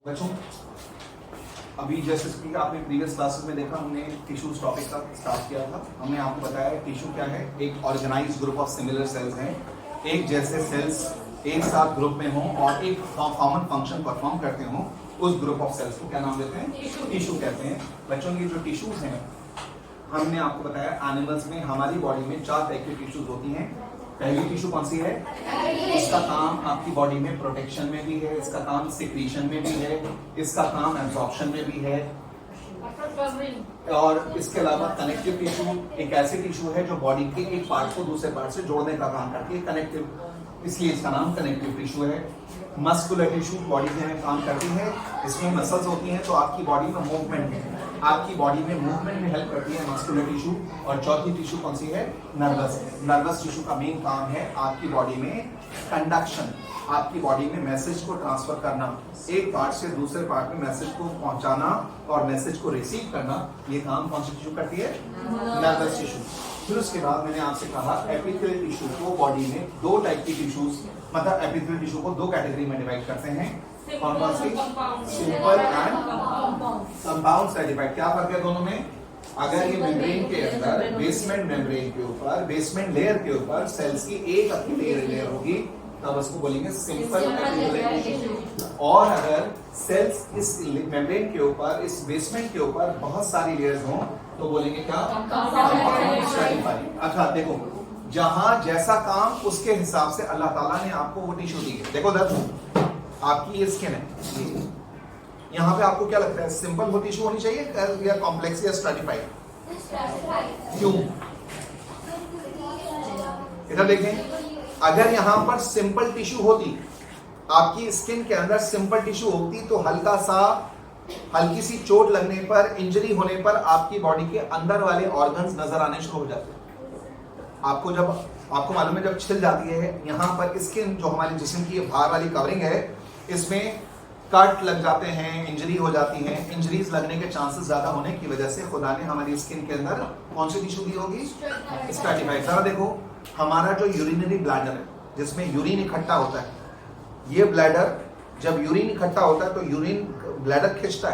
बच्चों अभी जैसे कि आपने प्रीवियस क्लासेस में देखा, हमने टिश्यूज टॉपिक का स्टार्ट किया था। हमने आपको बताया टिश्यू क्या है, एक organised group of similar cells हैं। एक जैसे सेल्स एक साथ ग्रुप में हों और एक कॉमन फंक्शन परफॉर्म करते हों, उस ग्रुप ऑफ सेल्स को क्या नाम देते हैं? टिश्यू कहते हैं। बच्चों ये जो टिश्यूज हैं, हमने आपको बताया एनिमल्स में हमारी बॉडी में 4 टाइप की टिश्यूज होती हैं। पहली टिश्यू कौन सी है? इसका काम आपकी बॉडी में प्रोटेक्शन में भी है, इसका काम सिक्रीशन में भी है, इसका काम एब्जॉर्प्शन में भी है। और इसके अलावा कनेक्टिव टिश्यू एक ऐसी टिश्यू है जो बॉडी के एक पार्ट को दूसरे पार्ट से जोड़ने का काम करती है, कनेक्टिव, इसलिए इसका नाम कनेक्टिव टिश्यू है। मस्कुलर टिश्यू बॉडी में काम करती है, इसमें मसल्स होती हैं तो आपकी बॉडी में मूवमेंट है, आपकी बॉडी में मूवमेंट में हेल्प करती है मस्कुलर टिश्यू। और चौथी टिश्यू कौन सी है? नर्वस। नर्वस टिश्यू का मेन काम है आपकी बॉडी में कंडक्शन, आपकी बॉडी में मैसेज को ट्रांसफर करना, एक पार्ट से दूसरे पार्ट में मैसेज को पहुंचाना और मैसेज को रिसीव करना। ये काम कौन सी टिश्यू करती है? Nervous tissue. फिर उसके बाद मैंने आपसे कहा एपिथेलियल टिश्यू को बॉडी में 2 टाइप की टिश्यूज, मतलब एपिथेलियल टिश्यू को 2 कैटेगरी में डिवाइड करते हैं। कौन कौन सी? Simple and compound certified. क्या फर्क है दोनों में? अगर ये मेम्ब्रेन के अंदर बेसमेंट मेम्ब्रेन के ऊपर, बेसमेंट लेयर के ऊपर सेल्स की एक अकेली लेयर होगी, तब उसको बोलेंगे सिंपल एपिथेलियल टिश्यू। और अगर सेल्स इस मेम्ब्रेन के ऊपर, इस बेसमेंट के ऊपर बहुत सारी लेयर्स हों, तो बोलेंगे क्या? Compound certified. अच्छा देखो, जहां जैसा काम उसके हिसाब से अल्लाह ताला ने आपको वो टिश्यू दी है। देखो दर्द, आपकी ये स्किन है, यहाँ पे आपको क्या लगता है, सिंपल वो टिश्यू होनी चाहिए या कॉम्प्लेक्स या स्ट्रैटिफाइड? क्यों? इधर देखें, अगर यहाँ पर सिंपल टिश्यू होती, आपकी स्किन के अंदर सिंपल टिश्यू होती, तो हल्की सी चोट लगने पर, इंजरी होने पर आपकी बॉडी के अंदर वाले ऑर्गन्स नजर आने शुरू हो जाते हैं। आपको मालूम है, जब छिल जाती है यहाँ पर स्किन, जो हमारे जिस्म की बाहर वाली कवरिंग है, इसमें कट लग जाते हैं, इंजरी हो जाती है। इंजरीज लगने के चांसेस ज्यादा होने की वजह से खुदा ने हमारी स्किन के अंदर कौन सी टिश्यू दी होगी? स्ट्रैटिफाइड। जरा देखो, हमारा जो यूरिनरी ब्लैडर है, जिसमें यूरिन इकट्ठा होता है, ये ब्लैडर जब यूरिन इकट्ठा होता है तो यूरिन ब्लैडर खिंचता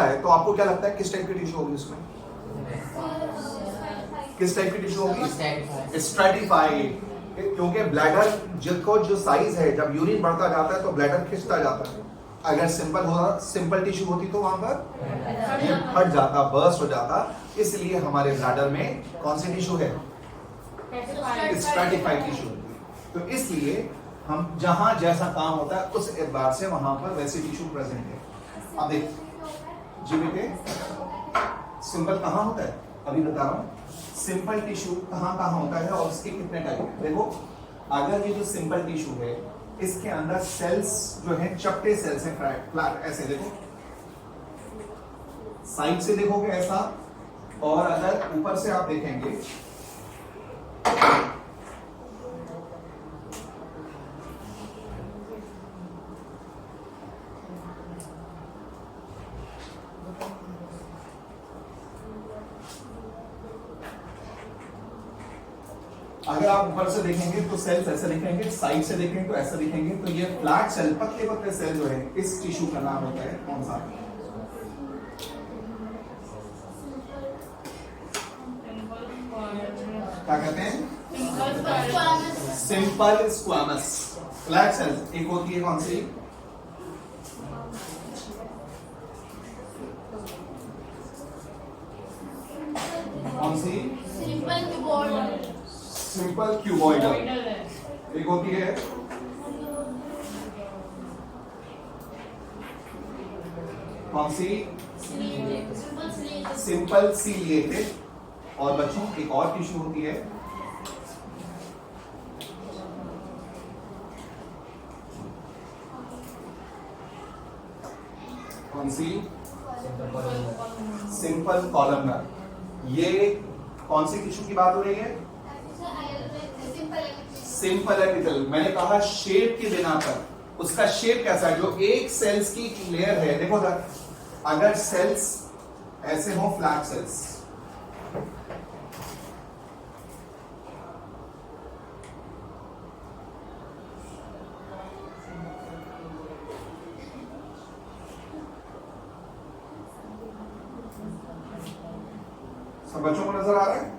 है, तो आपको क्या लगता है किस टाइप की टिश्यू होगी उसमें? किस टाइप की टिश्यू होगी? स्ट्रैटिफाइड। क्योंकि ब्लैडर जो साइज है, जब यूरिन बढ़ता जाता है तो ब्लैडर खिंचता जाता है। अगर सिंपल टिश्यू होती तो वहां पर ये फट जाता, बर्स्ट हो जाता। इसलिए हमारे ब्लैडर में कौन सी टिश्यू है? Stratified tissue. तो इसलिए हम जहां जैसा काम होता है उस एतबार से वहां पर वैसे टिश्यू प्रेजेंट है। अब देख जी बेटे, सिंपल कहां होता है? अभी बता रहा हूं, सिंपल टिश्यू कहां होता है और उसके कितने टाइप हैं। देखो, अगर ये जो सिंपल टिश्यू है, इसके अंदर सेल्स जो है चपटे सेल्स हैं, फ्लैट ऐसे। देखो साइड से देखोगे ऐसा, और अगर ऊपर से आप देखेंगे अगर आप ऊपर से देखेंगे तो सेल्स ऐसे दिखेंगे, साइड से देखेंगे तो ऐसा दिखेंगे। तो ये फ्लैट सेल, पतले पतले सेल जो है, इस टिश्यू का नाम होता है कौन सा? क्या कहते हैं? Simple squamous flat sales. एक होती है कौन सी? कौन सी? Simple cuboidal. एक होती है कौन सी? Simple ciliated. और बच्चों एक और टिश्यू होती है, कौन सी? Simple columnar. ये कौन सी टिश्यू की बात हो रही है? Simple epithelial. मैंने कहा शेप की बिना पर, उसका शेप कैसा है? जो एक सेल्स की लेयर है, देखो अगर सेल्स ऐसे हो, फ्लैट सेल्स, बच्चों को नजर आ रहा है?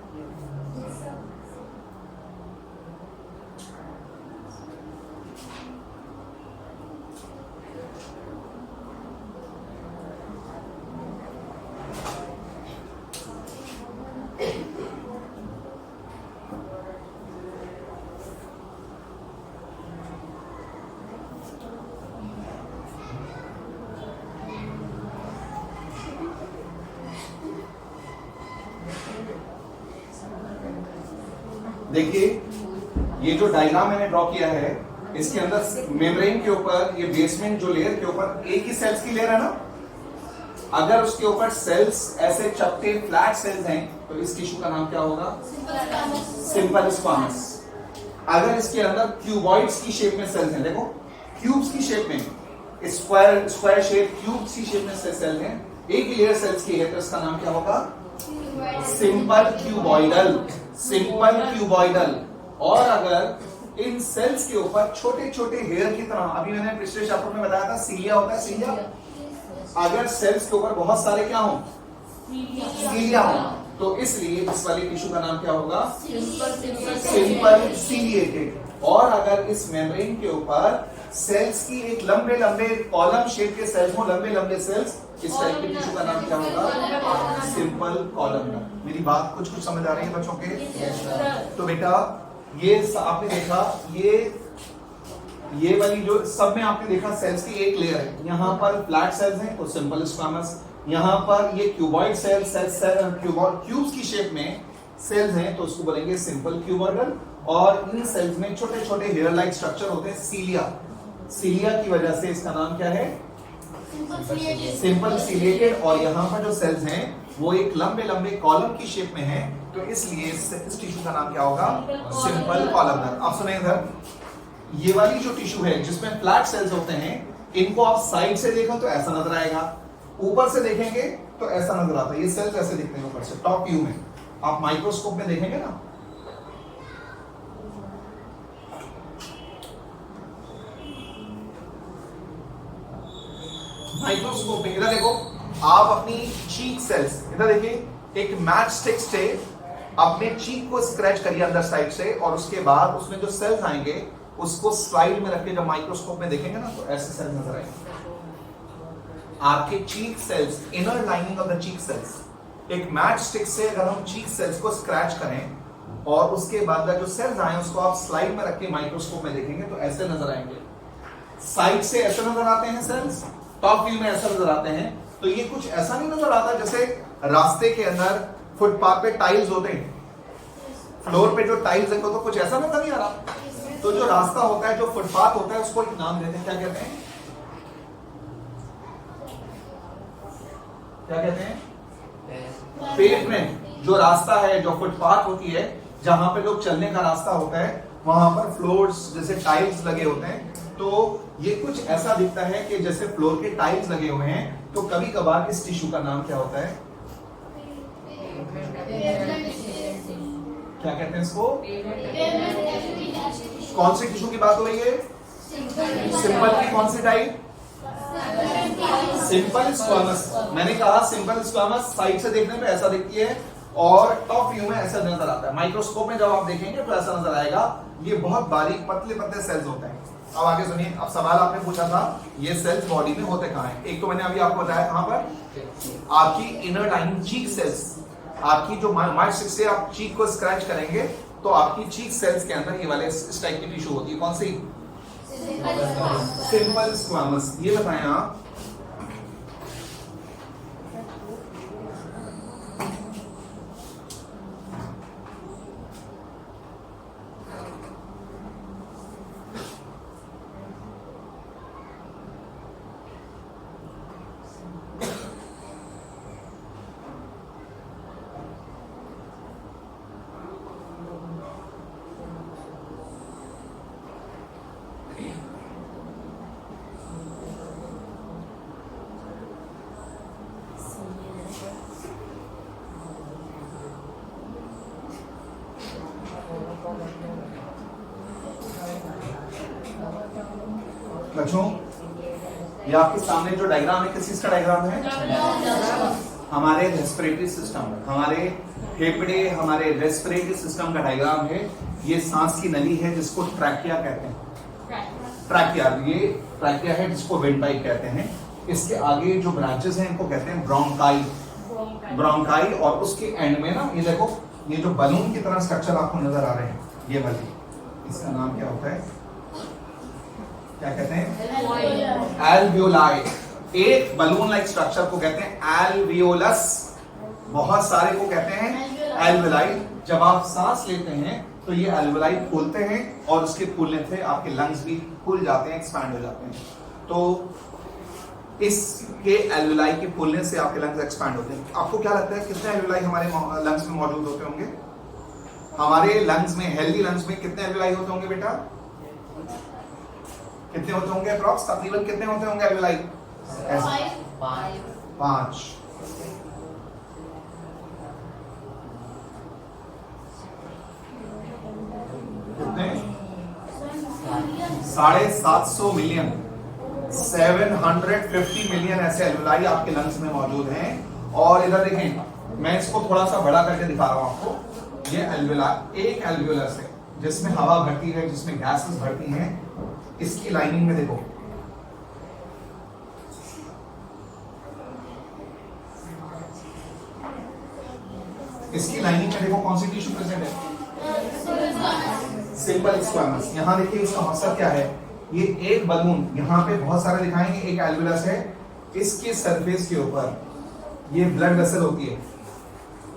देखिए ये जो डायग्राम मैंने ड्रॉ किया है, इसके अंदर मेम्ब्रेन के ऊपर, ये बेसमेंट जो लेयर के ऊपर एक ही सेल्स की लेयर है ना, अगर उसके ऊपर सेल्स ऐसे चपटे फ्लैट सेल्स हैं तो इस टिश्यू का नाम क्या होगा? Simple squamous. अगर इसके अंदर क्यूबॉइड्स की शेप में सेल्स हैं, देखो क्यूब्स की शेप में, स्क्वायर शेप क्यूब्स की शेप में सेल हैं, एक ही लेयर सेल्स की है, तो इसका नाम क्या होगा? Simple cuboidal. Simple cuboidal. और अगर इन सेल्स के ऊपर छोटे छोटे हेयर की तरह, अभी मैंने पिछले चैप्टर में बताया था सीलिया होता है, सीलिया, अगर सेल्स के ऊपर बहुत सारे क्या हो? सीलिया हो, तो इसलिए इस वाली टिश्यू का नाम क्या होगा? Simple ciliated. और अगर इस मेम्ब्रेन के ऊपर सेल्स की एक लंबे लंबे कॉलम शेप के सेल्स हो, लंबे लंबे सेल्स, इस टाइप के टिश्यू का नाम क्या होगा? Simple columnar. मेरी बात कुछ कुछ समझ आ रही है बच्चों के? तो बेटा ये आपने देखा, ये वाली जो सब में आपने देखा सेल्स की एक लेयर है, यहाँ पर फ्लैट सेल्स हैं तो सिंपल स्क्वामस, यहाँ पर ये क्यूबॉइड सेल्स क्यूब्स की शेप में सेल्स हैं तो उसको बोलेंगे सिंपल क्यूबॉइडल। और इन सेल्स में छोटे छोटे हेयर लाइक स्ट्रक्चर होते हैं, सीलिया। सीलिया की वजह से इसका नाम क्या है? Simple ciliated. और यहाँ पर जो सेल्स हैं वो एक लंबे लंबे कॉलम की शेप में है, तो इसलिए इस टिश्यू का नाम क्या होगा? Simple columnar. अब सुने इधर, ये वाली जो टिश्यू है जिसमें फ्लैट सेल्स होते हैं, इनको आप साइड से देखो तो ऐसा नजर आएगा, ऊपर से देखेंगे तो ऐसा नजर आता है। ये सेल्स ऐसे दिखते हैं ऊपर से, टॉप व्यू में। आप माइक्रोस्कोप में देखेंगे ना, माइक्रोस्कोप में, इधर देखो, आप अपनी चीक सेल्स, इधर देखिए, एक मैच स्टिक से अपने चीक को स्क्रैच करिए अंदर साइड से, और उसके बाद उसमें जो सेल्स आएंगे उसको स्लाइड में रख के जब माइक्रोस्कोप में देखेंगे ना तो ऐसे सेल्स नजर आएंगे। आपके cheek cells, inner lining of the cheek cells, एक मैच स्टिक से अगर हम चीक सेल्स को स्क्रैच करें और उसके बाद जो सेल्स आए उसको आप स्लाइड में रख के माइक्रोस्कोप में देखेंगे तो ऐसे नजर आएंगे। साइड से ऐसे नजर आते हैं सेल्स, टॉप व्यू में ऐसा नजर आते हैं। तो ये कुछ ऐसा नहीं नजर आता जैसे रास्ते के अंदर फुटपाथ पे टाइल्स होते हैं, फ्लोर पे जो टाइल्स है तो कुछ ऐसा नजर नहीं आ रहा। तो जो रास्ता होता है, जो फुटपाथ होता है, उसको एक नाम देते हैं, क्या कहते हैं? क्या कहते हैं? पेवमेंट। जो रास्ता है, जो फुटपाथ होती है, जहां पे लोग चलने का रास्ता होता है, वहां पर फ्लोर्स जैसे टाइल्स लगे होते हैं। तो ये कुछ ऐसा दिखता है कि जैसे फ्लोर के टाइल्स लगे हुए हैं। तो कभी कभार इस टिश्यू का नाम क्या होता है? क्या कहते हैं इसको? कौन से टिश्यू की बात हो रही है? सिंपल की कौन सी टाइप? Simple squamous. मैंने कहा सिंपल स्क्वामस साइड से देखने पे ऐसा दिखती है और टॉप व्यू में ऐसा नजर आता है। माइक्रोस्कोप में जब आप देखेंगे तो ऐसा नजर आएगा। ये बहुत बारीक पतले पतले सेल्स होते हैं। अब आगे सुनिए, अब सवाल आपने पूछा था ये सेल्स बॉडी में होते कहाँ हैं? एक तो मैंने अभी आपको बताया कहाँ पर, आपकी इनर लाइनिंग चीक सेल्स, आपकी जो माइट से आप चीक को स्क्रैच करेंगे तो आपकी चीक सेल्स के अंदर ये वाले इस टाइप की टिश्यू होती है। कौन सी? Simple squamous. ये बताएं आप, बच्चों ये आपके सामने जो डायग्राम है किस चीज का डायग्राम है? हमारे रेस्पिरेटरी सिस्टम, हमारे फेफड़े हमारे रेस्पिरेटरी सिस्टम का डायग्राम है। ये सांस की नली है जिसको ट्रैकिया कहते हैं। ट्रैकिया, ये ट्रैकिया है जिसको विंडपाइप कहते हैं। इसके आगे जो ब्रांचेस हैं इनको कहते हैं ब्रोंकाई। ब्रोंकाई, और उसके एंड में ना ये देखो, ये जो बलून की तरह स्ट्रक्चर आपको नजर आ रहे हैं, ये वाली, इसका नाम क्या होता है, क्या कहते हैं? एल्वियोलाई। एक बलून लाइक स्ट्रक्चर को कहते हैं एल्वियोलस, बहुत सारे को कहते हैं एल्वियोलाई। जब आप सांस लेते हैं तो ये एल्वियोलाई फूलते हैं और उसके फूलने से आपके लंग्स भी फूल जाते हैं, एक्सपैंड हो जाते हैं। तो इसके एल्वियोलाई के फूलने से आपके लंग्स एक्सपैंड होते हैं। आपको क्या लगता है कितने एल्वियोलाई हमारे लंग्स में मौजूद होते होंगे? हमारे लंग्स में, हेल्दी लंग्स में कितने एल्वियोलाई होते होंगे बेटा? कितने होते होंगे अप्रॉक्स? तकरीबन कितने होते होंगे एल्वियोलाई? 5। कितने? 750 मिलियन, 750 मिलियन ऐसे एल्वियोलाई आपके लंग्स में मौजूद हैं। और इधर देखें, मैं इसको थोड़ा सा बड़ा करके दिखा रहा हूं आपको। ये एल्वियोलाई, एक एल्वियोलस है जिसमें हवा भरती है, जिसमें गैसेस भरती हैं। इसकी लाइनिंग में देखो, इसकी लाइनिंग में देखो कौन सी टिश्यू प्रेजेंट है? Simple squamous. यहां देखिए इसका मकसद क्या है। ये एक बलून यहां पे बहुत सारे दिखाएंगे, एक एल्वियोलस है, इसके सरफेस के ऊपर ये ब्लड वेसल होती है।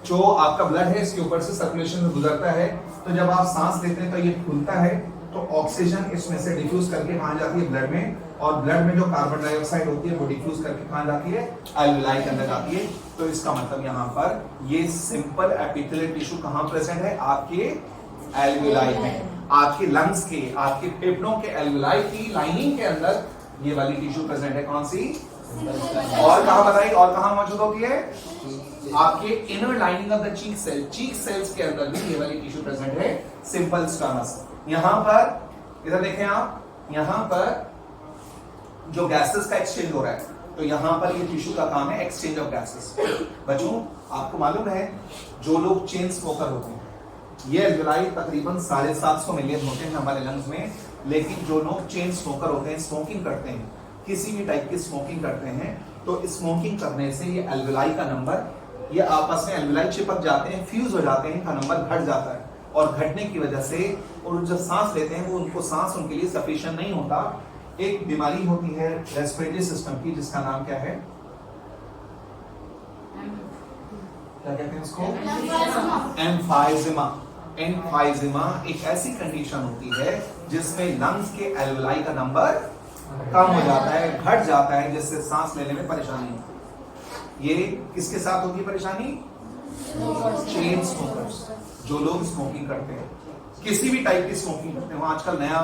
जो आपका ब्लड है इसके ऊपर से सर्कुलेशन में गुजरता है। तो जब आप सांस लेते हैं तो ये खुलता है, तो ऑक्सीजन इसमें से डिफ्यूज करके कहां जाती है? ब्लड में। और ब्लड में जो कार्बन डाइऑक्साइड होती है वो डिफ्यूज करके कहां जाती है? एल्वियोलाई के अंदर जाती है। तो इसका मतलब यहाँ पर ये सिंपल एपिथेलियल टिश्यू कहां प्रेजेंट है? आपके एल्वियोलाई में। आपके लंग्स के, आपके फेफड़ों के एल्वियोलाई की लाइनिंग के अंदर ये वाली टिश्यू प्रेजेंट है। कौन सी? और कहां बताइए, और कहां मौजूद होती है? आपके inner lining of the cheek cell, cheek cells के अंदर भी ये वाली टिश्यू प्रेजेंट है, सिंपल स्क्वामस। यहां पर इधर देखें आप, यहां पर जो गैसेस का एक्सचेंज हो रहा है, तो यहां पर ये टिश्यू का काम है एक्सचेंज ऑफ गैसेस। बच्चों आपको मालूम है जो लोग चेन स्मोकर होते हैं, ये एल्वियोलाई तकरीबन 750 मिलियन होते हैं हमारे लंग्स में। लेकिन जो लोग चेन स्मोकर होते हैं, स्मोकिंग करते हैं, किसी भी टाइप की स्मोकिंग करते हैं, तो स्मोकिंग करने से ये एल्वियोलाई का नंबर, ये आपस में एल्वियोलाई चिपक जाते हैं, फ्यूज हो जाते हैं, का नंबर घट जाता है। और घटने की वजह से और जब सांस लेते हैं वो उनको सांस उनके लिए सफिशिएंट नहीं होता। एक बीमारी होती है रेस्पिरेटरी सिस्टम की जिसका नाम क्या है? क्या कहते हैं उसको? एम्फाइजिमा। एम्फाइजिमा एक ऐसी कंडीशन होती है जिसमें लंग्स के एल्वियोलाई का नंबर कम हो जाता है, घट जाता है, जिससे सांस लेने में परेशानी होती है। ये किसके साथ होगी परेशानी? चेन स्मोकर्स, जो लोग स्मोकिंग करते हैं, किसी भी टाइप की स्मोकिंग करते हैं। आजकल नया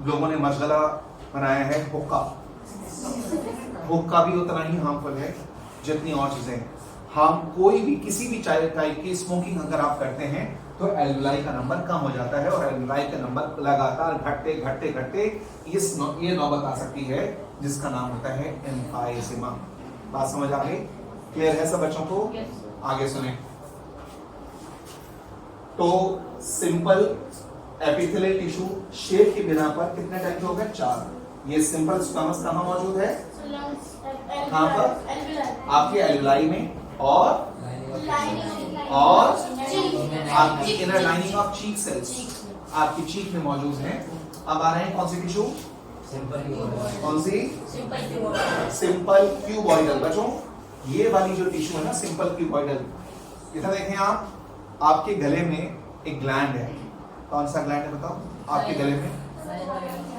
लोगों ने मशगला बनाया है हुक्का। हुक्का भी उतना ही हार्मफुल है जितनी और चीजें। हम कोई भी किसी भी टाइप की स्मोकिंग अगर आप करते हैं तो एल्वियोलाई का नंबर कम हो जाता है और एल्वियोलाई का नंबर लगातार घटते घटते घटते ये नौबत आ सकती है जिसका नाम होता है एम्फाइजिमा। बात समझ आ गई? क्लियर है सब बच्चों को? आगे सुने। तो सिंपल एपिथेलियल टिश्यू शेप की बिना पर कितने टाइप के हो गए? 4। ये सिंपल स्क्वामस कहां मौजूद है? कहां पर? आपके एल्वियोलाई में और आपकी inner lining of cheek cells, आपकी चीक में मौजूद है। अब आ रहे हैं कौन सी टिश्यू? कौन सी? Simple cuboidal. बच्चों ये वाली जो टिश्यू है ना, सिंपल क्यूबॉइडल, इधर देखें आप, आपके गले में एक ग्लैंड है। कौन सा ग्लैंड है बताओ? आपके गले में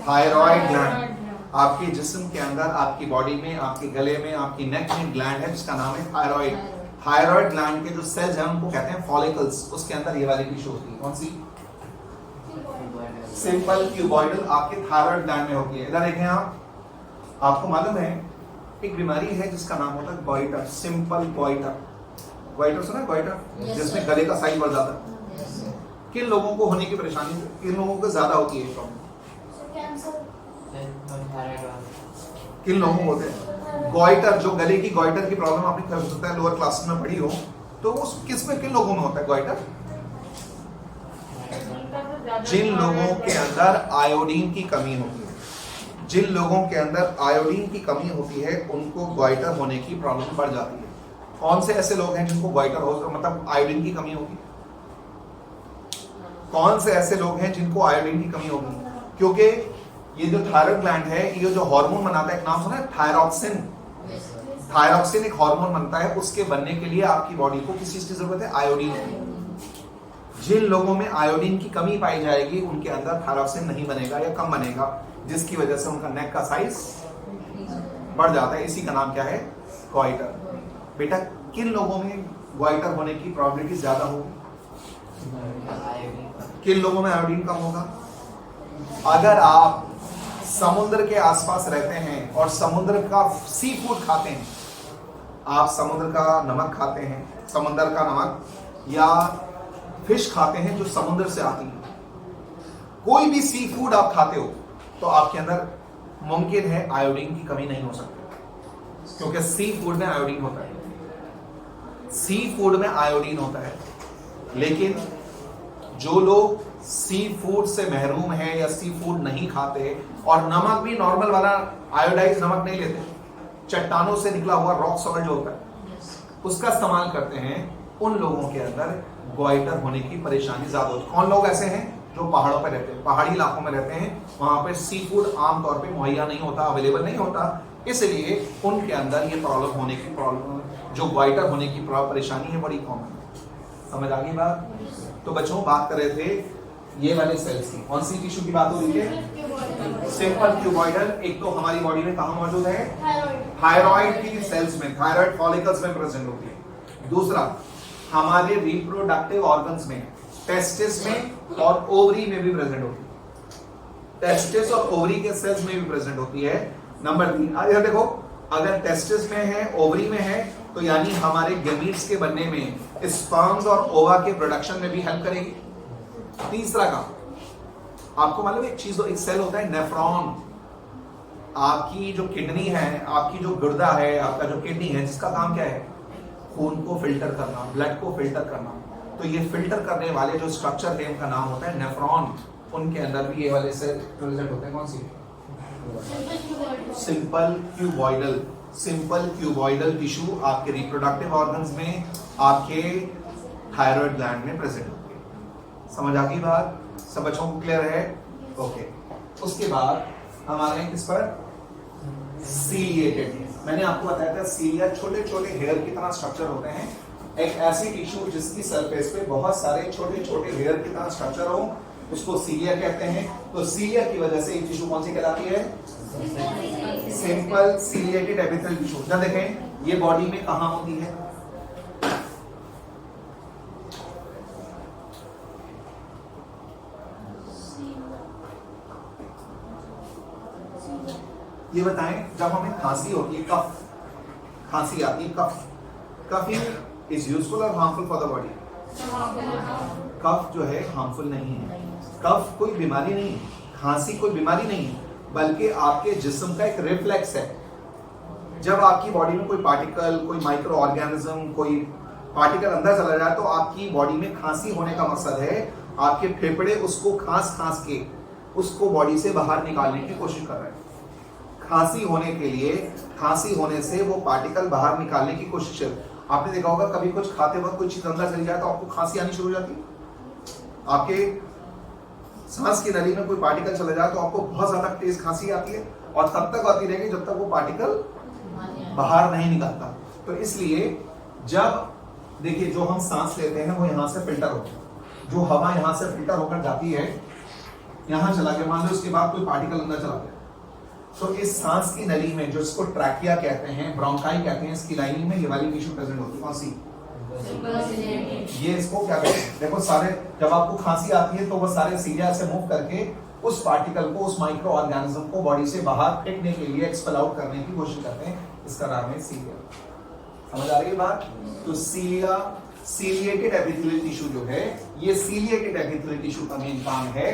थायराइड ग्लैंड। आपके जिस्म के अंदर, आपकी बॉडी में, आपके गले में, आपकी नेक में ग्लैंड है जिसका नाम है थायराइड। थायराइड ग्लैंड के जो सेल्स हैं उनको कहते हैं फॉलिकल्स। उसके अंदर ये वाली टिश्यू होती है। कौन सी? सिंपल क्यूबॉइडल आपके थायराइड ग्लैंड में होती है। इधर देखें आप, आपको मालूम है एक बीमारी है जिसका नाम होता है गॉइटर, सिंपल गॉइटर। गॉइटर सुना? गॉइटर जिसमें गले का साइज बढ़ जाता है। किन लोगों को होने की परेशानी, किन लोगों को ज्यादा होती है प्रॉब्लम? किन लोगों को होते हैं? गॉइटर, जो गले की गॉइटर की प्रॉब्लम आपने हो सकता है लोअर क्लास में पढ़ी हो, तो उस किसमें किन लोगों में होता है गोइटर? जिन लोगों के अंदर आयोडीन की कमी होती है, जिन लोगों के अंदर आयोडीन की कमी होती है उनको गोइटर होने की प्रॉब्लम बढ़ जाती है। कौन से ऐसे लोग हैं जिनको गोइटर हो, मतलब आयोडीन की कमी होगी? कौन से ऐसे लोग हैं जिनको आयोडीन की कमी होगी? क्योंकि ये जो थायराइड ग्लैंड है, ये जो हार्मोन बनाता है, एक नाम सुना है थायरॉक्सिन। थायरॉक्सिन एक हार्मोन बनता है, उसके बनने के लिए आपकी बॉडी को किस चीज की जरूरत है? आयोडीन की। जिन लोगों में आयोडीन की कमी पाई जाएगी उनके अंदर थायरॉक्सिन नहीं बनेगा या कम बनेगा, जिसकी वजह से उनका नेक का साइज बढ़ जाता है। इसी का नाम क्या है? गोइटर। बेटा किन लोगों में गोइटर होने की प्रोबेबिलिटी ज्यादा होगी? किन लोगों में आयोडीन कम होगा? अगर आप समुद्र के आसपास रहते हैं और समुद्र का सी फूड खाते हैं, आप समुद्र का नमक खाते हैं, समुद्र का नमक या फिश खाते हैं जो समुद्र से आती है, कोई भी सी फूड आप खाते हो तो आपके अंदर मुमकिन है आयोडीन की कमी नहीं हो सकती, क्योंकि सी फूड में आयोडीन होता है। सी फूड में आयोडीन होता है। लेकिन जो लोग सी फूड से महरूम है या सी फूड नहीं खाते और नमक भी नॉर्मल वाला आयोडाइज नमक नहीं लेते, चट्टानों से निकला हुआ रॉक सॉल्ट जो होता है उसका इस्तेमाल करते हैं, उन लोगों के अंदर गोइटर होने की परेशानी ज्यादा होती है। कौन लोग ऐसे हैं? जो पहाड़ों पर रहते हैं, पहाड़ी इलाकों में रहते हैं, वहां पर सी फूड आमतौर पर मुहैया नहीं होता, अवेलेबल नहीं होता, इसलिए उनके अंदर ये प्रॉब्लम होने की जो गोइटर होने की परेशानी है बड़ी कॉमन है। समझ आ गई बात? तो बच्चों बात कर रहे थे ये वाले सेल्स की, कौन सी टिश्यू की बात हो रही है? Simple cuboidal. एक तो हमारी बॉडी में कहां मौजूद है? थायराइड की सेल्स में, थायराइड फॉलिकल्स में प्रेजेंट होती है। दूसरा हमारे रिप्रोडक्टिव ऑर्गन्स में, टेस्टिस में और ओवरी में भी प्रेजेंट होती है। टेस्टिस और ओवरी के सेल्स में भी प्रेजेंट होती है। नंबर 3, यहां देखो, अगर टेस्टिस में है, ओवरी में है, तो यानी हमारे गैमीट्स के बनने में, स्पर्म्स और ओवा के प्रोडक्शन में भी हेल्प करेगी। तीसरा काम, आपको मालूम है एक चीज, एक सेल होता है नेफ्रॉन। आपकी जो किडनी है, आपकी जो गुर्दा है, आपका जो किडनी है, जिसका काम क्या है? खून को फिल्टर करना, ब्लड को फिल्टर करना। तो ये फिल्टर करने वाले जो स्ट्रक्चर है उनका नाम होता है नेफ्रॉन। उनके अंदर भी ये वाले सेल प्रेजेंट होते हैं। कौन सी? Simple cuboidal. Simple cuboidal tissue आपके रिप्रोडक्टिव ऑर्गन्स में, आपके थायराइड ग्लैंड में प्रेजेंट होती है। समझ आ गई बात? सब बच्चों को क्लियर है? ओके। उसके बाद हमारे किस पर? सीलिएटेड। मैंने आपको बताया था सीलिया छोटे छोटे हेयर की तरह स्ट्रक्चर होते हैं। एक ऐसी टिश्यू जिसकी सरफेस पे बहुत सारे छोटे छोटे हेयर की तरह स्ट्रक्चर हो, उसको सीलिया कहते हैं। तो सीलिया की वजह से ये टिश्यू कौन सी कहलाती है? Simple ciliated epithelial tissue. ना देखें ये बॉडी में कहां होती है? ये बताएं, जब हमें खांसी होती है, कफ खांसी आती है, कफ इज यूजफुल और हार्मफुल फॉर द बॉडी? कफ जो है हार्मफुल नहीं है। कफ कोई बीमारी नहीं है, खांसी कोई बीमारी नहीं है, बल्कि आपके जिस्म का एक रिफ्लेक्स है। जब आपकी बॉडी में कोई पार्टिकल, कोई माइक्रो ऑर्गेनिज्म, कोई पार्टिकल अंदर चला जाए तो आपकी बॉडी में खांसी होने का मकसद है आपके फेफड़े उसको खांस खांस के उसको बॉडी से बाहर निकालने की कोशिश कर रहे हैं। खांसी होने के लिए, खांसी होने से वो पार्टिकल बाहर निकालने की कोशिश है। आपने देखा होगा कभी कुछ खाते वक्त कोई चीज अंदर चली जाए तो आपको खांसी आनी शुरू हो जाती है। आपके सांस की नली में कोई पार्टिकल चला जाए तो आपको बहुत ज्यादा तेज खांसी आती है, और तब तक आती रहेगी जब तक वो पार्टिकल बाहर नहीं निकलता। तो इसलिए जब देखिए जो हम सांस लेते हैं वो यहां से फिल्टर होता है, जो हवा यहां से फिल्टर होकर जाती है यहां चला गया, मान लो उसके बाद कोई पार्टिकल अंदर चला गया, तो इस सांस की नली में, जो इसको ट्रैकिया कहते हैं, ब्रोंकाई कहते हैं, इसकी लाइनिंग में ये वाली टिश्यू प्रेजेंट होती है। कौन सी? ये इसको क्या कहते हैं? देखो सारे, जब आपको खांसी आती है तो वो सारे सीलिया से मूव करके उस पार्टिकल को, उस माइक्रो ऑर्गेनिज्म को बॉडी से बाहर फेंकने के लिए, एक्सपेल आउट करने की कोशिश करते हैं। इसका नाम है सीलिया। समझ आ रही है बात? तो सीलिया, सीलिएटेड एपिथेलियल टिश्यू जो है, ये सीलिएटेड एपिथेलियल टिश्यू का मेन काम है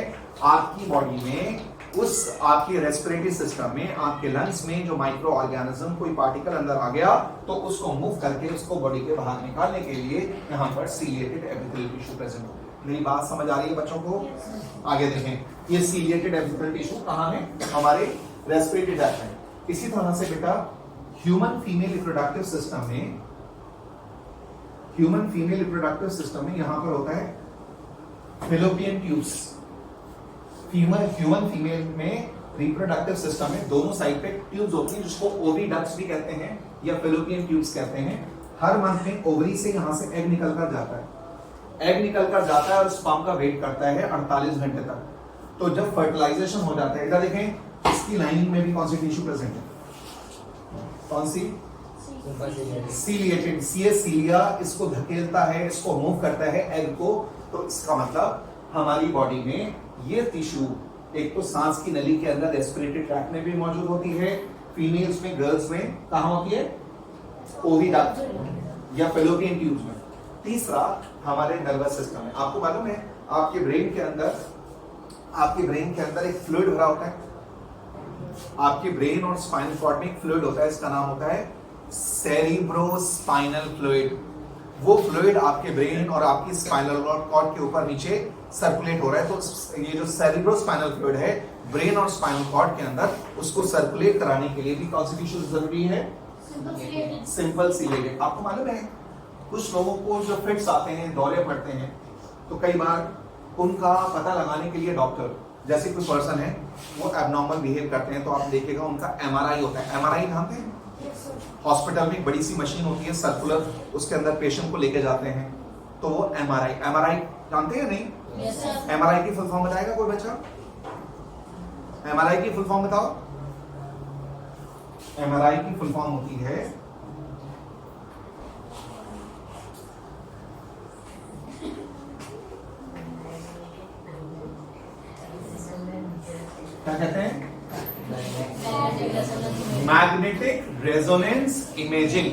आपकी बॉडी में उस आपके रेस्पिरेटरी सिस्टम में, आपके लंग्स में जो माइक्रो ऑर्गेनिज्म कोई पार्टिकल अंदर आ गया तो उसको मूव करके उसको बॉडी के बाहर निकालने के लिए यहाँ पर सीलिएटेड एपिथेलियल टिश्यू प्रेजेंट होता है। मेरी बात समझ आ रही है बच्चों को? आगे देखें, ये सीलिएटेड एपिथेलियल टिश्यू कहाँ है? हमारे रेस्पिरेटरी ट्रैक्ट में। इसी तरह से बेटा ह्यूमन फीमेल रिप्रोडक्टिव सिस्टम में, ह्यूमन फीमेल रिप्रोडक्टिव सिस्टम में यहां पर होता है फेलोपियन ट्यूब्स। ह्यूमन फीमेल में रिप्रोडक्टिव सिस्टम में दोनों साइड पे ट्यूब्स होती हैं जिसको ओवरी डक्ट्स भी कहते हैं या फेलोपियन ट्यूब्स कहते हैं। हर मंथ में ओवरी से यहां से एग निकल कर जाता है, एग निकल कर जाता है और स्पर्म का वेट करता है 48 घंटे तक। तो जब फर्टिलाइजेशन हो जाता है, इधर देखें इसकी लाइनिंग में भी कौन सी टिश्यू प्रेजेंट है? कौन सी? सीलिएटेड। सीलिया इसको धकेलता है, इसको मूव करता है एग को। तो इसका मतलब हमारी बॉडी में ये टिश्यू एक तो सांस की नली के अंदर रेस्पिरेटरी ट्रैक्ट में भी मौजूद होती है, फीमेल्स में, गर्ल्स में कहां होती है? ओविडक्ट या फेलोपियन ट्यूब्स में। तीसरा हमारे नर्वस सिस्टम में। आपको मालूम है आपके ब्रेन के अंदर एक फ्लूइड भरा होता है। आपके ब्रेन और स्पाइनल कॉर्ड में एक फ्लूइड होता है, इसका नाम होता है सेरिब्रोस्पाइनल फ्लूइड। वो फ्लूइड आपके ब्रेन और आपकी स्पाइनल कॉर्ड के ऊपर नीचे सर्कुलेट हो रहा है। तो ये जो सेरिब्रोस्पाइनल फ्लूइड है ब्रेन और स्पाइनल कॉर्ड के अंदर, उसको सर्कुलेट कराने के लिए भी कौन सी टिश्यू जरूरी है? Simple ciliated. आपको मालूम है कुछ लोगों को जो फिट्स आते हैं, दौरे पड़ते हैं, तो कई बार उनका पता लगाने के लिए डॉक्टर, जैसे कोई पर्सन है वो एबनॉर्मल बिहेव करते हैं तो आप देखिएगा उनका एमआरआई होता है। एमआरआई जानते हैं? हॉस्पिटल में एक बड़ी सी मशीन होती है सर्कुलर, उसके अंदर पेशेंट को लेके जाते हैं तो वो एमआरआई जानते हैं नहीं? एमआरआई की फुल फॉर्म बताएगा कोई बच्चा? एमआरआई की फुल फॉर्म बताओ। एमआरआई की फुल फॉर्म होती है क्या कहते हैं? Magnetic resonance imaging,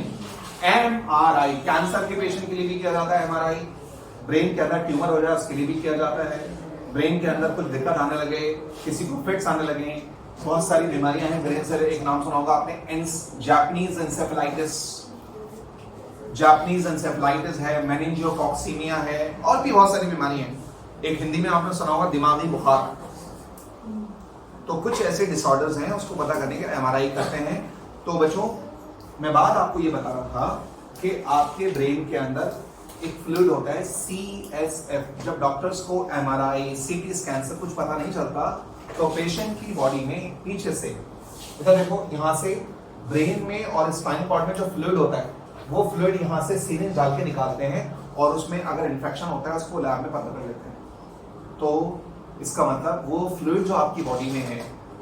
MRI. Cancer के पेशेंट के लिए भी किया जाता है एमआरआई। ब्रेन के अंदर ट्यूमर हो जाए उसके लिए भी किया जाता है। ब्रेन के अंदर कुछ दिक्कत आने लगे, किसी को फिट्स आने लगे, बहुत सारी बीमारियां हैं ब्रेन से। एक नाम सुना होगा आपने, जापानीज एंसेफेलाइटिस है, मेनिंजियोकॉक्सीमिया है, और भी बहुत सारी बीमारियां हैं। एक हिंदी में आपने सुना होगा दिमागी बुखार। तो कुछ ऐसे डिसऑर्डर्स हैं, उसको पता करने के एमआरआई करते हैं। तो बच्चों मैं बात आपको ये बता रहा था कि आपके ब्रेन के अंदर एक फ्लूइड होता है CSF। जब डॉक्टर्स को एमआरआई, सीटी स्कैन से कुछ पता नहीं चलता तो पेशेंट की बॉडी में पीछे से, इधर देखो, यहाँ से ब्रेन में और स्पाइनल कॉर्ड में जो फ्लूइड होता है वो फ्लूइड यहाँ से सिरिंज डाल के निकालते हैं और उसमें अगर इन्फेक्शन होता है उसको लैब में पता कर लेते हैं। तो इसका मतलब वो फ्लूइड जो आपकी बॉडी में है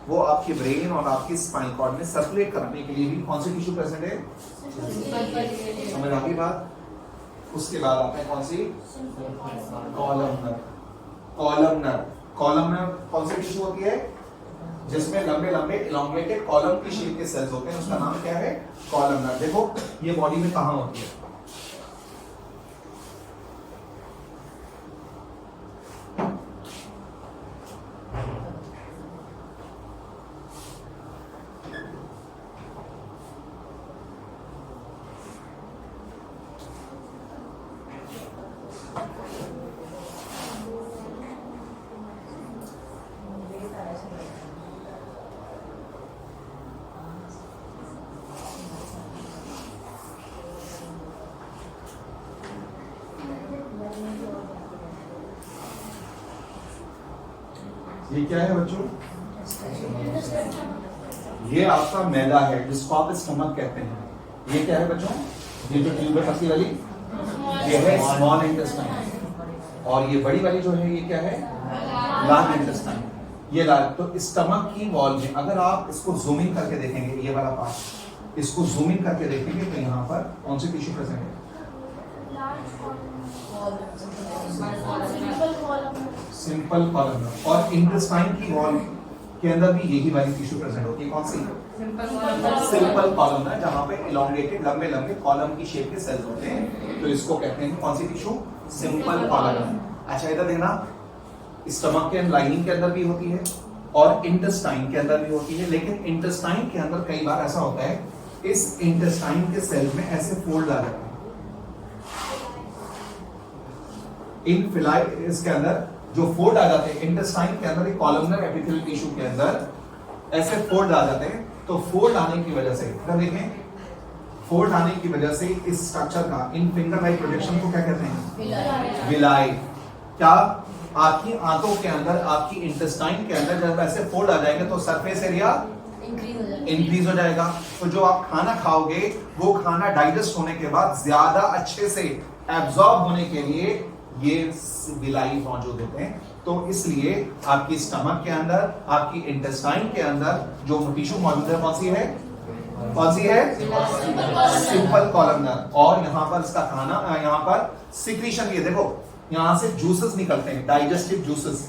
वो आपके ब्रेन और आपकी स्पाइनल कॉर्ड में सर्कुलेट कराने के लिए भी कौन सी टिश्यू प्रेजेंट है? समझ आ गई बात? उसके बाद आता है कौन सी? कॉलमनर। कॉलमनर कौन सी टिश्यू होती है? जिसमें लंबे लंबे इलोंगेटेड कॉलम की शेप के सेल्स होते हैं, उसका नाम क्या है? कॉलमनर। देखो ये बॉडी में कहां होती है? ये क्या है बच्चों? ये आपका मैदा है जिसको आप स्टमक कहते हैं। ये क्या है बच्चों? ये जो ट्यूब है पतली वाली, ये है स्मॉल इंटेस्टाइन। और ये बड़ी वाली जो है ये क्या है? Large intestine. ये लार्ज। तो स्टमक की वॉल में अगर आप इसको जूम इन करके देखेंगे, ये वाला पार्ट, इसको जूम इन करके देखेंगे तो यहाँ पर कौन सी टिश्यू प्रेजेंट है? Simple columnar. और इंटेस्टाइन की वॉल के अंदर भी यही वाली टिश्यू प्रेजेंट होती है। कौन सी? सिंपल कॉलमनर, जहां पे इलोंगेटेड लंबे लंबे कॉलम की शेप के सेल्स होते हैं, तो इसको कहते हैं कौन सी टिश्यू? Simple columnar. अच्छा इधर देखना, स्टमक के लाइनिंग के अंदर भी होती है, और इंटेस्टाइन के अंदर भी होती है, लेकिन इंटेस्टाइन के अंदर कई बार ऐसा होता है इस इंटेस्टाइन के सेल में ऐसे फोल्ड आ जाते हैं। इन फिलाई इसके अंदर जो फोल्ड आ जाते हैं इंटेस्टाइन के अंदर, कॉलमनर एपिथेलियल टिश्यू के अंदर ऐसे फोल्ड आ जाते हैं। तो फोल्ड आने की वजह से देखें, फोल्ड आने की वजह से इस स्ट्रक्चर का, इन फिंगर लाइक प्रोजेक्शन को क्या कहते हैं? विलाई। क्या आपकी आंतों के अंदर, आपकी इंटेस्टाइन के अंदर जब ऐसे फोल्ड आ जाएंगे तो सरफेस एरिया इंक्रीज हो जाएगा। तो जो आप खाना खाओगे वो खाना डाइजेस्ट होने के बाद ज्यादा अच्छे से एब्जॉर्ब होने के लिए ये विलाई मौजूद होते हैं। तो इसलिए आपकी स्टमक के अंदर, आपकी इंटेस्टाइन के अंदर जो टिश्यू मौजूद है कौन सी है? कौन सी है? Simple columnar. और यहाँ पर इसका खाना, यहाँ पर सिक्रीशन, ये देखो यहाँ से जूसेस निकलते हैं, डाइजेस्टिव जूसेस,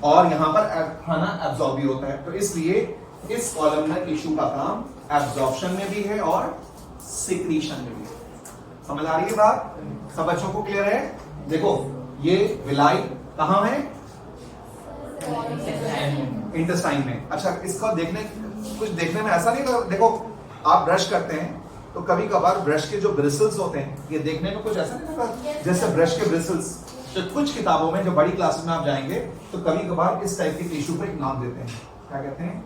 और यहाँ पर खाना एब्जॉर्ब भी होता है। तो इसलिए इस कॉलमनर टिश्यू का काम एब्जॉर्प्शन में भी है और सिक्रीशन में भी है। समझ आ रही है बात? सब बच्चों को क्लियर है? देखो ये विलाई कहां है? इंटेस्टाइन में। अच्छा, इसका कुछ देखने में ऐसा नहीं, देखो आप ब्रश करते हैं तो कभी कभार ब्रश के जो ब्रिसल्स होते हैं, ये देखने में कुछ ऐसा नहीं लगता जैसे ब्रश के ब्रिसल्स। तो कुछ किताबों में, जो बड़ी क्लास में आप जाएंगे तो कभी कभार इस टाइप के टिश्यू पे एक नाम देते हैं, क्या कहते हैं?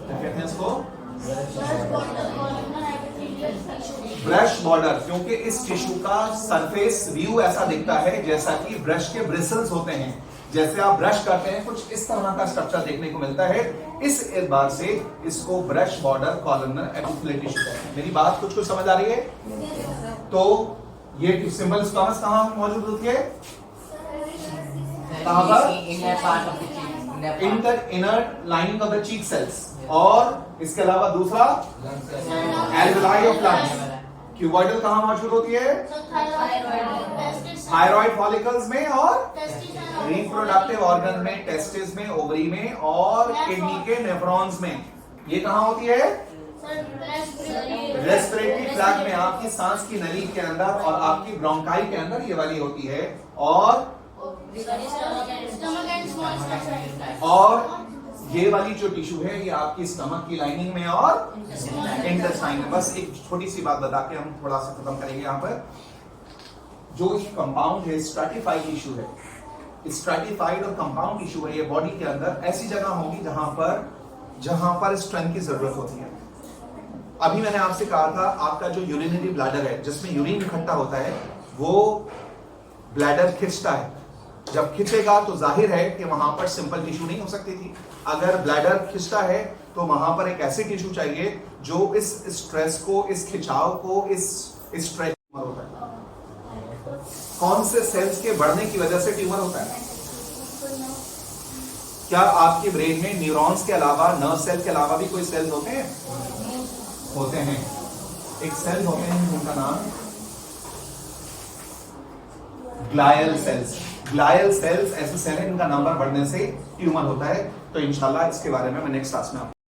क्या कहते हैं इसको? Brush border. क्योंकि इस टिश्यू का सरफेस व्यू ऐसा दिखता है जैसा कि ब्रश के ब्रिसल्स होते हैं। जैसे आप ब्रश करते हैं कुछ इस तरह का स्ट्रक्चर देखने को मिलता है। इस एतबार से इसको brush border columnar epithelial tissue कहते हैं। मेरी बात कुछ समझ आ रही है? तो ये सिंपल स्टमक कहां मौजूद होती है? कहां पर? Inner lining of the cheek cells. और इसके अलावा दूसरा एल्वेलाई ऑफ लंग्स। क्यूबॉइडल कहां मौजूद होती है? थायराइड फॉलिकल्स में और रिप्रोडक्टिव ऑर्गन में, टेस्टिस में, ओवरी में और किडनी के नेफ्रॉन्स में। ये कहां होती है? रेस्पिरेटरी ट्रैक्ट में, आपकी सांस की नली के अंदर और आपकी ब्रोंकाई के अंदर ये वाली होती है। और ये वाली जो टिश्यू है ये आपकी स्टमक की लाइनिंग में और इंटेस्टाइन में। बस एक छोटी सी बात बता के हम थोड़ा सा खत्म करेंगे। यहाँ पर जो ये कंपाउंड है, स्ट्रैटिफाइड टिश्यू है, स्ट्रैटिफाइड और कंपाउंड टिश्यू है, ये बॉडी के अंदर ऐसी जगह होगी जहां पर स्ट्रेंथ की जरूरत होती है। अभी मैंने आपसे कहा था आपका जो यूरिनरी ब्लैडर है, जिसमें यूरिन इकट्ठा होता है, वो ब्लैडर खिंचता है। जब खिंचेगा तो जाहिर है कि वहां पर सिंपल टिश्यू नहीं हो सकती थी। अगर ब्लैडर खिंचता है तो वहां पर एक ऐसी टिश्यू चाहिए जो इस स्ट्रेस को, इस खिंचाव को, इस स्ट्रेच होता है। कौन से सेल्स के बढ़ने की वजह से ट्यूमर होता है? क्या आपके ब्रेन में न्यूरॉन्स के अलावा, नर्व सेल के अलावा भी कोई सेल्स होते हैं? होते हैं। एक सेल होते हैं जिनका नाम ग्लायल सेल्स। ग्लायल सेल्स ऐसे सेल हैं जिनका नंबर बढ़ने से ट्यूमर होता है। तो इंशाल्लाह इसके बारे में मैं नेक्स्ट क्लास में